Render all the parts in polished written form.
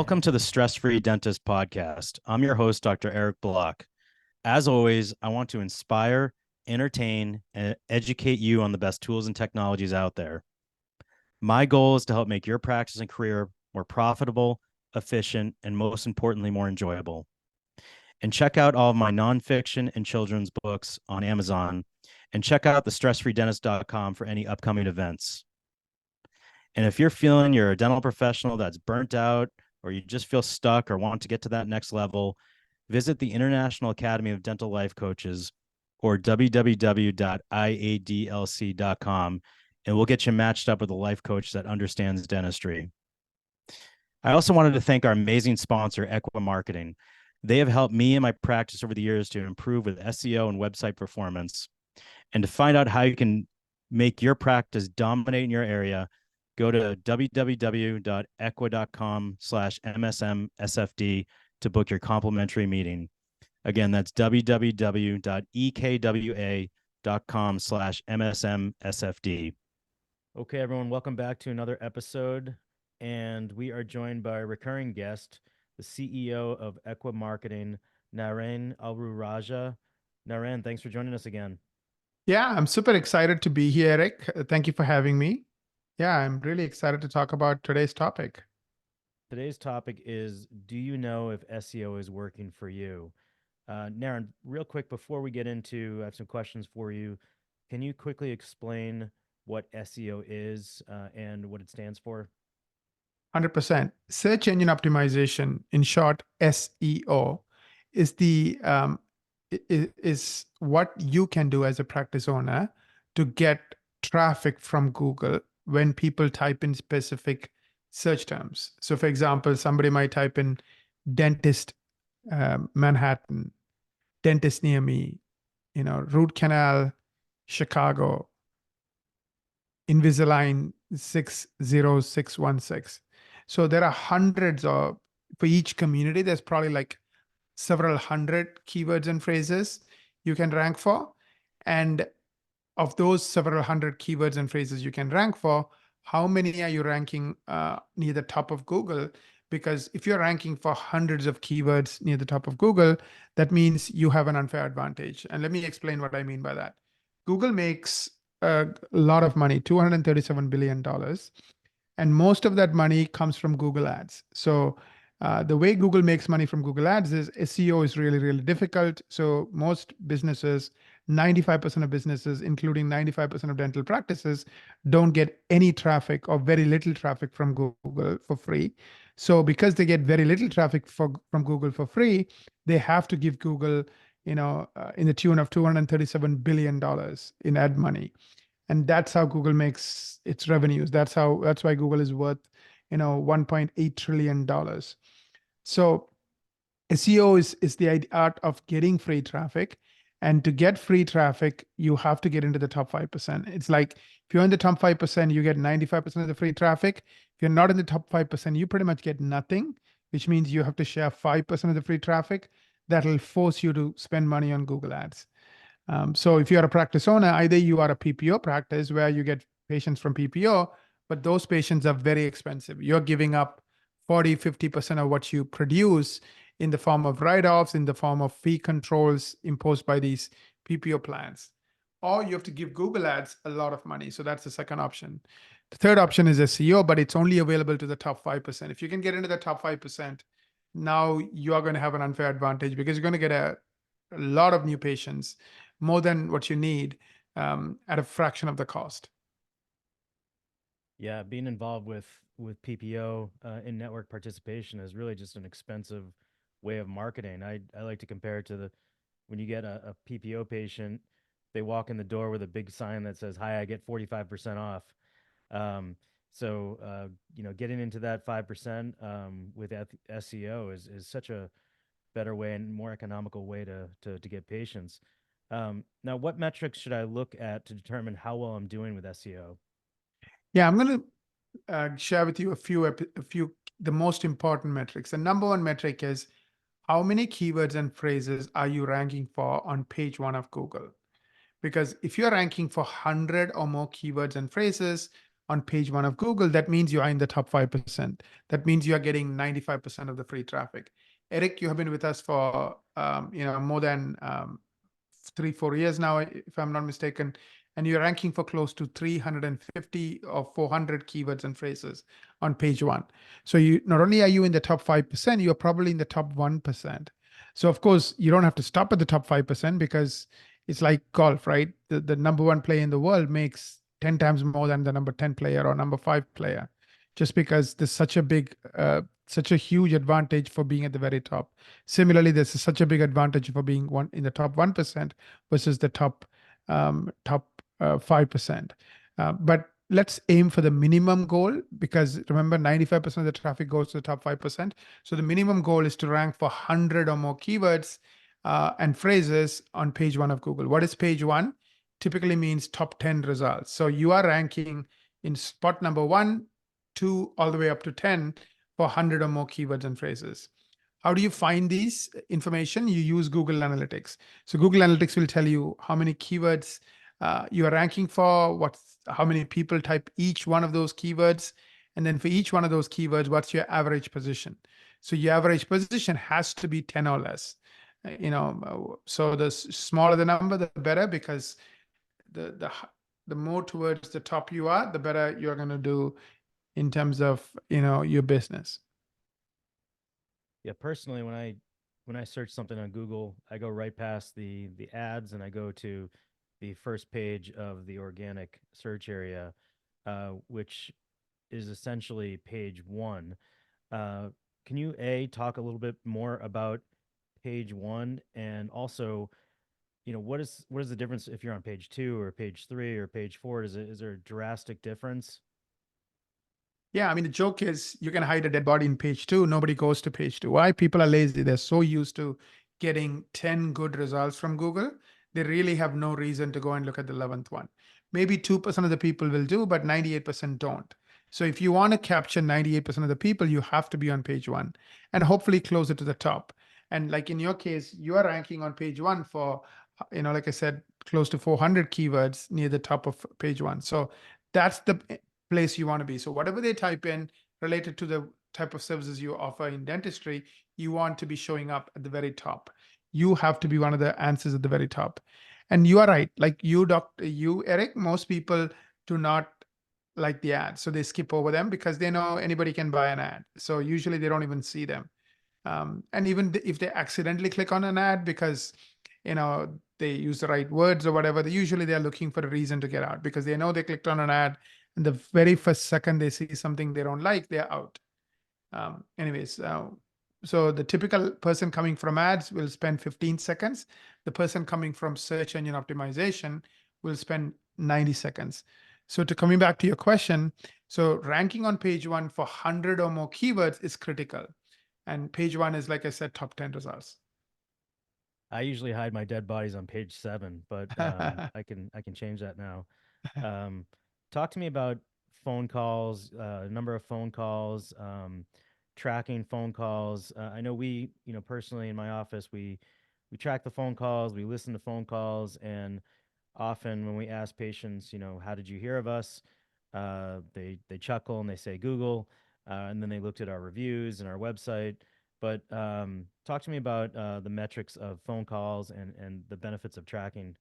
Welcome to the Stress Free Dentist Podcast. I'm your host, Dr. Eric Block. As always, I want to inspire, entertain, and educate you on the best tools and technologies out there. My goal is to help make your practice and career more profitable, efficient, and most importantly, more enjoyable. And check out all of my nonfiction and children's books on Amazon, and check out the stressfreedentist.com for any upcoming events. And if you're feeling you're a dental professional that's burnt out, or you just feel stuck or want to get to that next level, visit the International Academy of Dental Life Coaches, or www.iadlc.com, and we'll get you matched up with a life coach that understands dentistry. I also wanted to thank our amazing sponsor, Ekwa Marketing. They have helped me and my practice over the years to improve with SEO and website performance. And to find out how you can make your practice dominate in your area, go to www.equa.com/MSMSFD to book your complimentary meeting. Again, that's www.ekwa.com/MSMSFD. Okay, everyone, welcome back to another episode. And we are joined by a recurring guest, the CEO of Ekwa Marketing, Naren Arulrajah. Naren, thanks for joining us again. Yeah, I'm super excited to be here, Eric. Thank you for having me. Yeah, I'm really excited to talk about today's topic. Today's topic is, do you know if SEO is working for you? Naren, real quick, before we get into, I have some questions for you. Can you quickly explain what SEO is and what it stands for? 100%. Search engine optimization, in short, SEO, is is what you can do as a practice owner to get traffic from Google when people type in specific search terms. So, for example, somebody might type in dentist, Manhattan, dentist near me, root canal, Chicago, Invisalign 60616. So there are hundreds of, for each community, there's probably like several hundred keywords and phrases you can rank for. And of those several hundred keywords and phrases you can rank for, how many are you ranking near the top of Google? Because if you're ranking for hundreds of keywords near the top of Google, that means you have an unfair advantage. And let me explain what I mean by that. Google makes a lot of money, $237 billion. And most of that money comes from Google Ads. So the way Google makes money from Google Ads is SEO is really, really difficult. So most businesses, 95% of businesses, including 95% of dental practices, don't get any traffic or very little traffic from Google for free. So because they get very little traffic from Google for free, they have to give Google, in the tune of $237 billion in ad money. And that's how Google makes its revenues. That's why Google is worth, $1.8 trillion. So SEO is the art of getting free traffic. And to get free traffic, you have to get into the top 5%. It's like if you're in the top 5%, you get 95% of the free traffic. If you're not in the top 5%, you pretty much get nothing, which means you have to share 5% of the free traffic. That'll force you to spend money on Google Ads. So if you're a practice owner, either you are a PPO practice where you get patients from PPO, but those patients are very expensive. You're giving up 40, 50% of what you produce in the form of write-offs, in the form of fee controls imposed by these PPO plans. Or you have to give Google Ads a lot of money. So that's the second option. The third option is SEO, but it's only available to the top 5%. If you can get into the top 5%, now you are going to have an unfair advantage because you're going to get a lot of new patients, more than what you need, at a fraction of the cost. Yeah, being involved with PPO in network participation is really just an expensive way of marketing. I like to compare it to when you get a PPO patient, they walk in the door with a big sign that says, "Hi, I get 45% off." Getting into that 5% with SEO is such a better way and more economical way to get patients. Now, what metrics should I look at to determine how well I'm doing with SEO? Yeah, I'm going to share with you the most important metrics. The number one metric is how many keywords and phrases are you ranking for on page 1 of Google? Because if you're ranking for 100 or more keywords and phrases on page one of Google, that means you are in the top 5%. That means you are getting 95% of the free traffic. Eric, you have been with us for more than 3-4 years now, if I'm not mistaken, and you're ranking for close to 350 or 400 keywords and phrases on page one. So you not only are you in the top 5%, you're probably in the top 1%. So of course, you don't have to stop at the top 5% because it's like golf, right? The number one player in the world makes 10 times more than the number 10 player or number 5 player, just because there's such a huge advantage for being at the very top. Similarly, there's such a big advantage for being one in the top 1% versus the top 5%. But let's aim for the minimum goal, because remember, 95% of the traffic goes to the top 5%. So the minimum goal is to rank for 100 or more keywords and phrases on page one of Google. What is page one? Typically means top 10 results. So you are ranking in spot number 1, 2, all the way up to 10 for 100 or more keywords and phrases. How do you find these information? You use Google Analytics. So Google Analytics will tell you how many keywords you are ranking for, how many people type each one of those keywords, and then for each one of those keywords, what's your average position? So your average position has to be 10 or less. So the smaller the number, the better, because the more towards the top you are, the better you're going to do in terms of your business. Yeah, personally, when I search something on Google, I go right past the ads and I go to the first page of the organic search area, which is essentially page one. Can you talk a little bit more about page one, and also, what is the difference if you're on page 2 or page 3 or page 4? Is there a drastic difference? Yeah, I mean, the joke is you can hide a dead body in page 2. Nobody goes to page 2. Why? People are lazy. They're so used to getting 10 good results from Google. They really have no reason to go and look at the 11th one. Maybe 2% of the people will do, but 98% don't. So if you want to capture 98% of the people, you have to be on page 1 and hopefully closer to the top. And like in your case, you are ranking on page 1 for, like I said, close to 400 keywords near the top of page 1. So that's the place you want to be. So whatever they type in related to the type of services you offer in dentistry, you want to be showing up at the very top. You have to be one of the answers at the very top. And you are right. Like you, Eric, most people do not like the ads. So they skip over them because they know anybody can buy an ad. So usually they don't even see them. And even if they accidentally click on an ad because, they use the right words or whatever, usually they're looking for a reason to get out because they know they clicked on an ad and the very first second they see something they don't like, they're out. Anyways, so the typical person coming from ads will spend 15 seconds. The person coming from search engine optimization will spend 90 seconds. So to coming back to your question, so ranking on page 1 for 100 or more keywords is critical. And page 1 is, like I said, top 10 results. I usually hide my dead bodies on page 7, but I can change that now. Talk to me about phone calls, number of phone calls, tracking phone calls. I know personally in my office, we track the phone calls, we listen to phone calls, and often when we ask patients, how did you hear of us? They chuckle and they say Google, and then they looked at our reviews and our website. But talk to me about the metrics of phone calls and the benefits of tracking.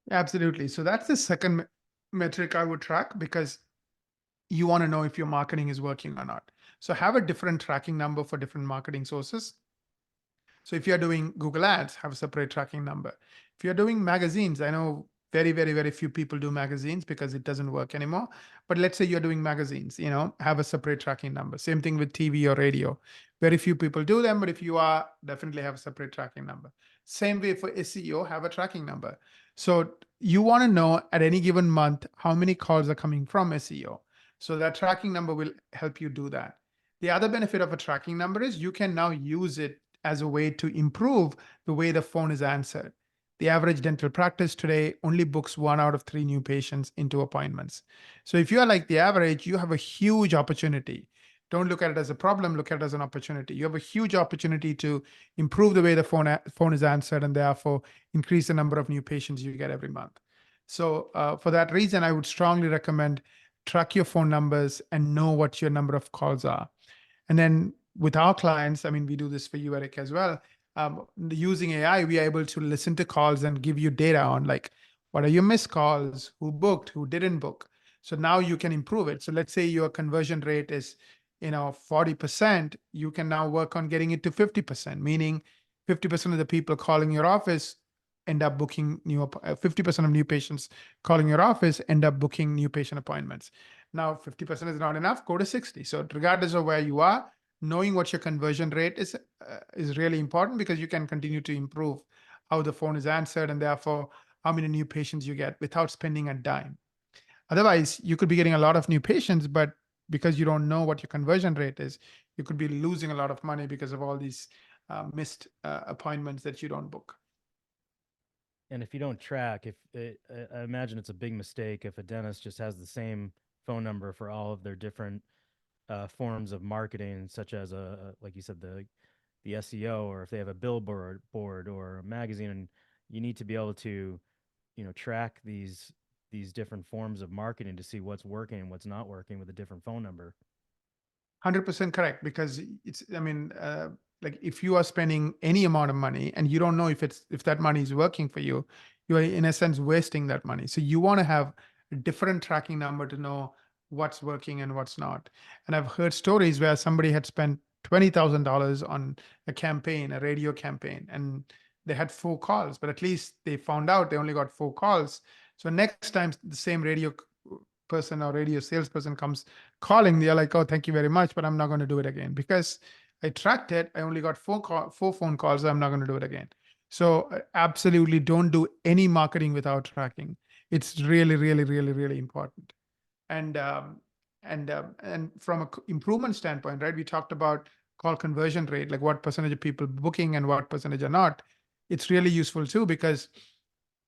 Absolutely. So that's the second metric I would track because you want to know if your marketing is working or not. So have a different tracking number for different marketing sources. So if you're doing Google Ads, have a separate tracking number. If you're doing magazines, I know very, very, very few people do magazines because it doesn't work anymore. But let's say you're doing magazines, have a separate tracking number. Same thing with TV or radio. Very few people do them, but if you are, definitely have a separate tracking number. Same way for SEO, have a tracking number. So you want to know at any given month how many calls are coming from SEO. So that tracking number will help you do that. The other benefit of a tracking number is you can now use it as a way to improve the way the phone is answered. The average dental practice today only books 1 out of 3 new patients into appointments. So if you are like the average, you have a huge opportunity. Don't look at it as a problem, look at it as an opportunity. You have a huge opportunity to improve the way the phone is answered and therefore increase the number of new patients you get every month. So for that reason, I would strongly recommend track your phone numbers, and know what your number of calls are. And then with our clients, I mean, we do this for you, Eric, as well. Using AI, we are able to listen to calls and give you data on like, what are your missed calls, who booked, who didn't book. So now you can improve it. So let's say your conversion rate is, 40%, you can now work on getting it to 50%, meaning 50% of the people calling your office end up booking 50% of new patients calling your office end up booking new patient appointments. Now, 50% is not enough, go to 60. So regardless of where you are, knowing what your conversion rate is really important, because you can continue to improve how the phone is answered and therefore how many new patients you get without spending a dime. Otherwise, you could be getting a lot of new patients, but because you don't know what your conversion rate is, you could be losing a lot of money because of all these missed appointments that you don't book. And if you don't track, I imagine it's a big mistake if a dentist just has the same phone number for all of their different forms of marketing, such as like you said, the SEO, or if they have a billboard board or a magazine, and you need to be able to, track these different forms of marketing to see what's working and what's not working with a different phone number. 100% correct, because like if you are spending any amount of money and you don't know if that money is working for you, you are in a sense wasting that money. So you want to have a different tracking number to know what's working and what's not. And I've heard stories where somebody had spent $20,000 on a campaign, a radio campaign, and they had 4 calls, but at least they found out they only got 4 calls. So next time the same radio person or radio salesperson comes calling, they're like, oh, thank you very much, but I'm not going to do it again because I tracked it. I only got 4 phone calls. So I'm not going to do it again. So absolutely don't do any marketing without tracking. It's really, really, really, really important. And and from a improvement standpoint, right? We talked about call conversion rate, like what percentage of people booking and what percentage are not. It's really useful too, because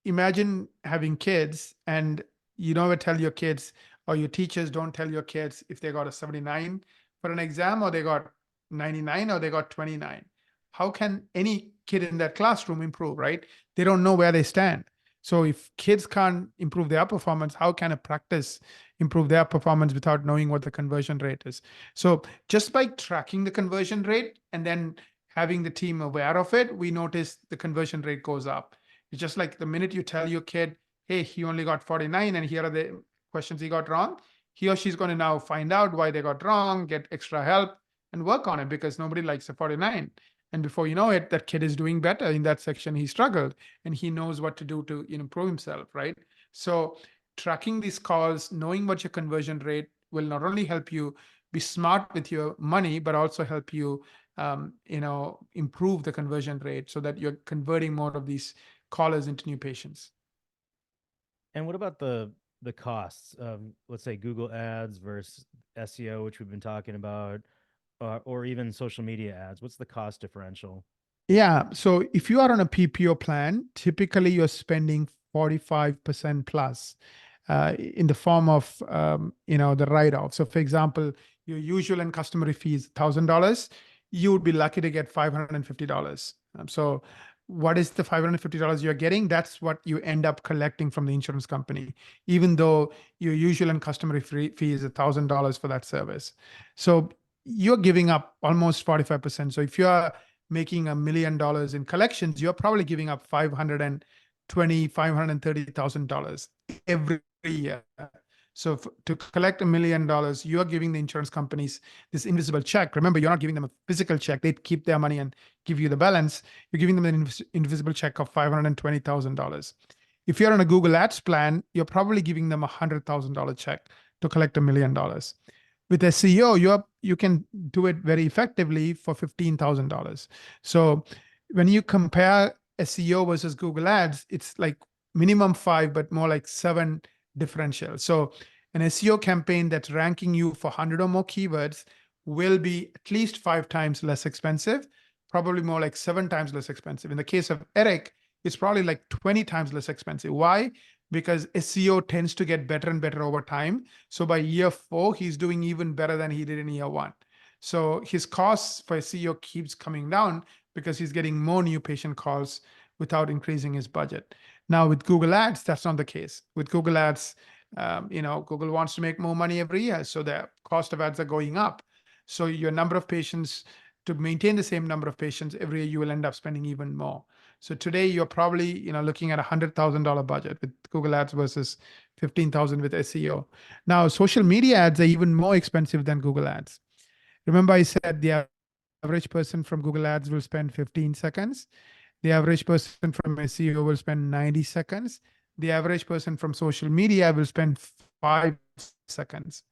imagine having kids and you never tell your kids, or your teachers don't tell your kids if they got a 79 for an exam, or they got 99, or they got 29. How can any kid in that classroom improve, right? They don't know where they stand. So if kids can't improve their performance, how can a practice improve their performance without knowing what the conversion rate is? So just by tracking the conversion rate and then having the team aware of it, we notice the conversion rate goes up. It's just like the minute you tell your kid, hey, he only got 49 and here are the questions he got wrong, he or she's going to now find out why they got wrong, get extra help, and work on it, because nobody likes a 49. And before you know it, that kid is doing better in that section. He struggled and he knows what to do to improve himself, right? So tracking these calls, knowing what your conversion rate will not only help you be smart with your money, but also help you, improve the conversion rate so that you're converting more of these callers into new patients. And what about the costs of, let's say, Google ads versus SEO, which we've been talking about, or even social media ads? What's the cost differential? Yeah. So if you are on a PPO plan, typically you're spending 45% plus in the form of, the write-off. So for example, your usual and customary fee is $1,000. You would be lucky to get $550. So what is the $550 you're getting? That's what you end up collecting from the insurance company, even though your usual and customary fee is $1,000 for that service. So you're giving up almost 45%. So if you're making $1 million in collections, you're probably giving up $530,000 every year. So to collect $1 million, you're giving the insurance companies this invisible check. Remember, you're not giving them a physical check. They keep their money and give you the balance. You're giving them an invisible check of $520,000. If you're on a Google Ads plan, you're probably giving them a $100,000 check to collect $1 million. With SEO, you can do it very effectively for $15,000. So when you compare SEO versus Google Ads, it's like minimum 5, but more like 7 differential. So an SEO campaign that's ranking you for 100 or more keywords will be at least 5 times less expensive, probably more like 7 times less expensive. In the case of Eric, it's probably like 20 times less expensive. Why? Because SEO tends to get better and better over time. So by year 4, he's doing even better than he did in year 1. So his costs for SEO keeps coming down because he's getting more new patient calls without increasing his budget. Now with Google Ads, that's not the case. With Google Ads, Google wants to make more money every year, so the cost of ads are going up. So your number of patients, to maintain the same number of patients every year, you will end up spending even more. So today you're probably looking at $100,000 budget with Google Ads versus 15,000 with SEO. Now social media ads are even more expensive than Google Ads. Remember I said the average person from Google Ads will spend 15 seconds. The average person from SEO will spend 90 seconds. The average person from social media will spend 5 seconds.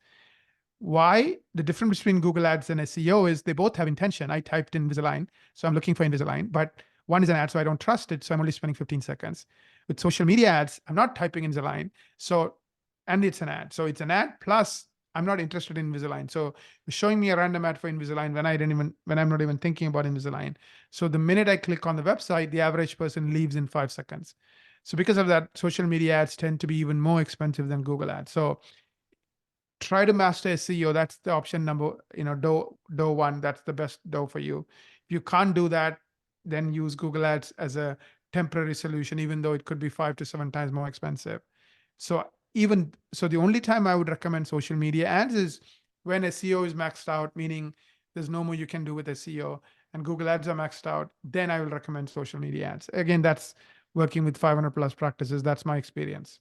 Why? The difference between Google Ads and SEO is they both have intention. I typed in Invisalign, so I'm looking for Invisalign, but one is an ad, so I don't trust it, so I'm only spending 15 seconds. With social media ads, I'm not typing Invisalign, and it's an ad. So it's an ad plus I'm not interested in Invisalign. So it's showing me a random ad for Invisalign when I'm not even thinking about Invisalign. So the minute I click on the website, the average person leaves in 5 seconds. So because of that, social media ads tend to be even more expensive than Google ads. So try to master SEO. That's the option number, door one. That's the best door for you. If you can't do that, then use Google ads as a temporary solution, even though it could be 5 to 7 times more expensive. So the only time I would recommend social media ads is when SEO is maxed out, meaning there's no more you can do with SEO, and Google ads are maxed out, then I will recommend social media ads. Again, that's working with 500 plus practices. That's my experience.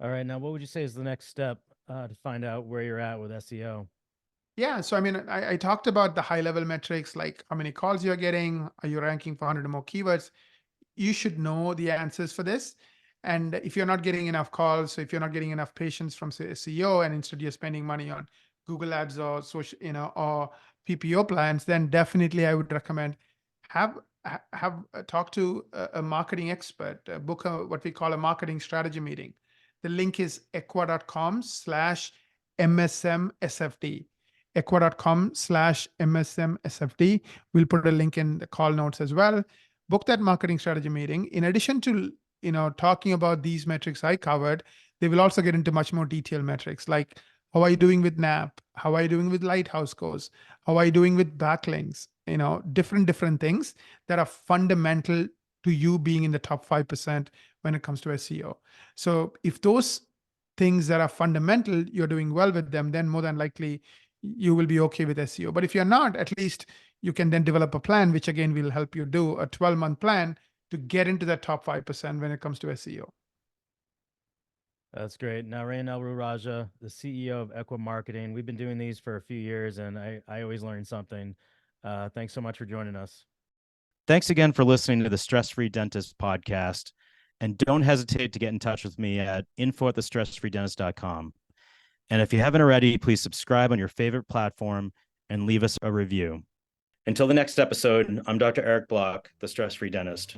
All right. Now, what would you say is the next step to find out where you're at with SEO? Yeah. So, I mean, I talked about the high level metrics, like how many calls you're getting, are you ranking for 100 or more keywords? You should know the answers for this. And if you're not getting enough calls, so if you're not getting enough patients from SEO, and instead you're spending money on Google ads or social, or PPO plans, then definitely I would recommend have talk to a marketing expert, book what we call a marketing strategy meeting. The link is ekwa.com/MSMSFD. Ekwa.com/MSMSFD. We'll put a link in the call notes as well. Book that marketing strategy meeting. In addition to talking about these metrics I covered, they will also get into much more detailed metrics like how are you doing with NAP? How are you doing with Lighthouse scores? How are you doing with backlinks? Different things that are fundamental to you being in the top 5% when it comes to SEO. So if those things that are fundamental, you're doing well with them, then more than likely you will be okay with SEO. But if you're not, at least you can then develop a plan, which again will help you do a 12-month plan to get into that top 5% when it comes to SEO. That's great. Naren Arulrajah, the CEO of Ekwa Marketing. We've been doing these for a few years, and I always learn something. Thanks so much for joining us. Thanks again for listening to the Stress Free Dentist podcast. And don't hesitate to get in touch with me at info@thestressfreedentist.com. And if you haven't already, please subscribe on your favorite platform and leave us a review. Until the next episode, I'm Dr. Eric Block, the Stress Free Dentist.